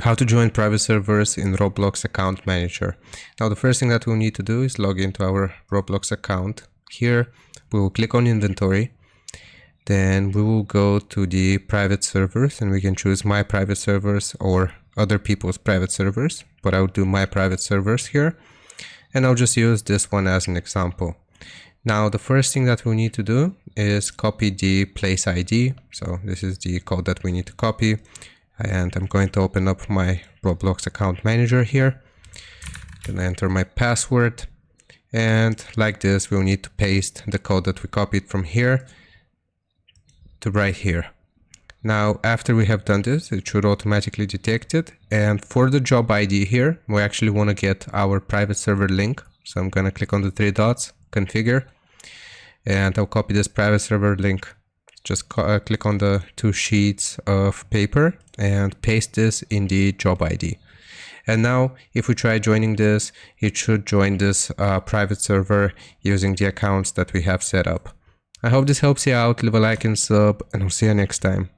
How to join private servers in Roblox Account Manager. Now the first thing that we'll need to do is log into our Roblox account. Here we will click on inventory, then we will go to the private servers and we can choose my private servers or other people's private servers, but I'll do my private servers here and I'll just use this one as an example. Now the first thing that we need to do is copy the place ID. So this is the code that we need to copy. And I'm going to open up my Roblox Account Manager here. Then I enter my password. And like this, we'll need to paste the code that we copied from here to right here. Now, after we have done this, it should automatically detect it. And for the job ID here, we actually want to get our private server link. So I'm going to click on the three dots, configure, and I'll copy this private server link. Just click on the two sheets of paper and paste this in the job ID. And now if we try joining this, it should join this private server using the accounts that we have set up. I hope this helps you out. Leave a like and sub, and I'll see you next time.